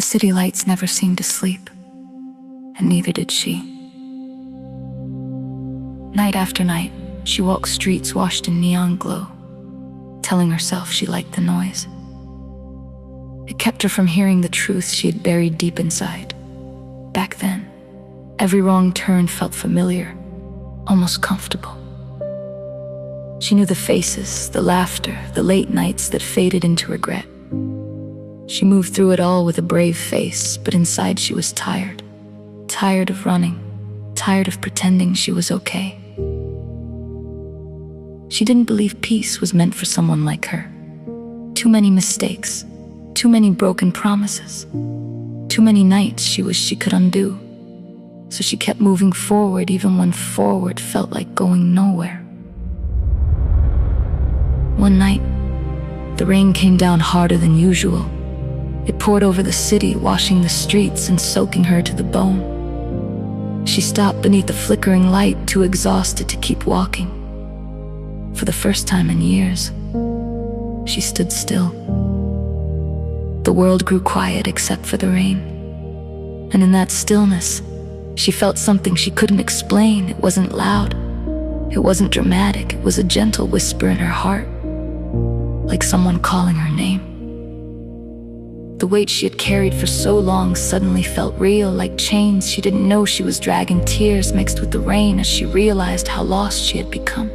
The city lights never seemed to sleep, and neither did she. Night after night, she walked streets washed in neon glow, telling herself she liked the noise. It kept her from hearing the truth she had buried deep inside. Back then, every wrong turn felt familiar, almost comfortable. She knew the faces, the laughter, the late nights that faded into regret. She moved through it all with a brave face, but inside she was tired. Tired of running, tired of pretending she was okay. She didn't believe peace was meant for someone like her. Too many mistakes, too many broken promises, too many nights she wished she could undo. So she kept moving forward even when forward felt like going nowhere. One night, the rain came down harder than usual. It poured over the city, washing the streets and soaking her to the bone. She stopped beneath the flickering light, too exhausted to keep walking. For the first time in years, she stood still. The world grew quiet except for the rain. And in that stillness, she felt something she couldn't explain. It wasn't loud. It wasn't dramatic. It was a gentle whisper in her heart, like someone calling her name. The weight she had carried for so long suddenly felt real, like chains she didn't know she was dragging. Tears mixed with the rain as she realized how lost she had become.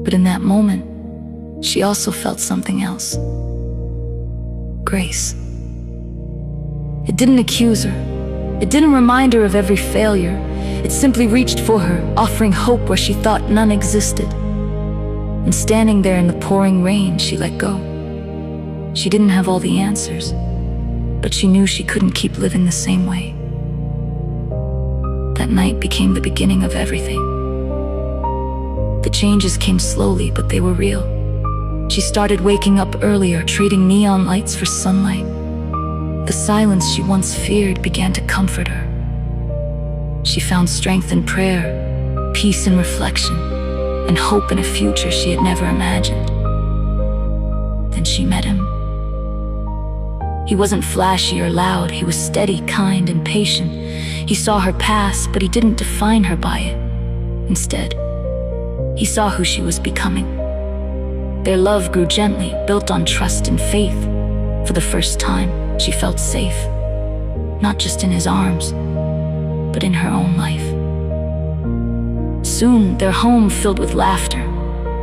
But in that moment, she also felt something else. Grace. It didn't accuse her. It didn't remind her of every failure. It simply reached for her, offering hope where she thought none existed. And standing there in the pouring rain, she let go. She didn't have all the answers, but she knew she couldn't keep living the same way. That night became the beginning of everything. The changes came slowly, but they were real. She started waking up earlier, trading neon lights for sunlight. The silence she once feared began to comfort her. She found strength in prayer, peace in reflection, and hope in a future she had never imagined. Then she met him. He wasn't flashy or loud. He was steady, kind, and patient. He saw her pass, but he didn't define her by it. Instead, he saw who she was becoming. Their love grew gently, built on trust and faith. For the first time, she felt safe, not just in his arms, but in her own life. Soon, their home filled with laughter.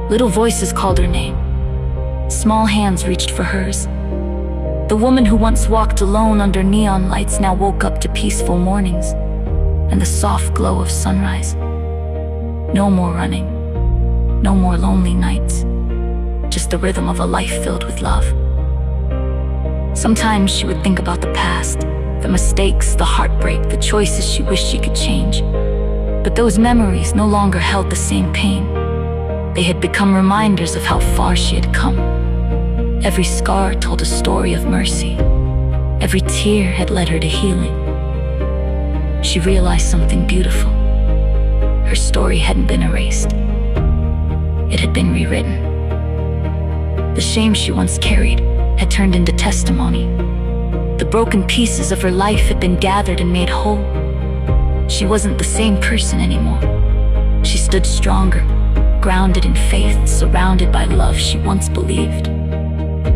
Little voices called her name. Small hands reached for hers. The woman who once walked alone under neon lights now woke up to peaceful mornings and the soft glow of sunrise. No more running, no more lonely nights, just the rhythm of a life filled with love. Sometimes she would think about the past, the mistakes, the heartbreak, the choices she wished she could change. But those memories no longer held the same pain. They had become reminders of how far she had come. Every scar told a story of mercy. Every tear had led her to healing. She realized something beautiful. Her story hadn't been erased. It had been rewritten. The shame she once carried had turned into testimony. The broken pieces of her life had been gathered and made whole. She wasn't the same person anymore. She stood stronger, grounded in faith, surrounded by love she once believed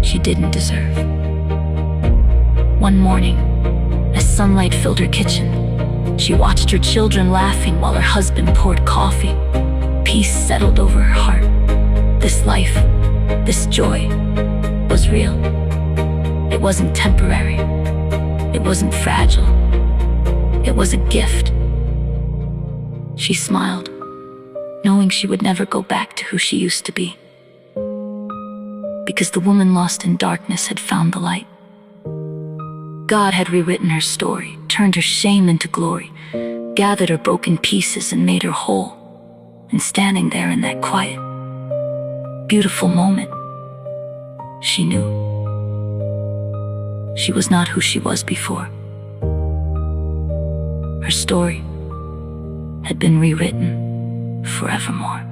she didn't deserve. One morning, as sunlight filled her kitchen, she watched her children laughing while her husband poured coffee. Peace settled over her heart. This life, this joy, was real. It wasn't temporary. It wasn't fragile. It was a gift. She smiled, knowing she would never go back to who she used to be. Because the woman lost in darkness had found the light. God had rewritten her story, turned her shame into glory, gathered her broken pieces and made her whole. And standing there in that quiet, beautiful moment, she knew she was not who she was before. Her story had been rewritten forevermore.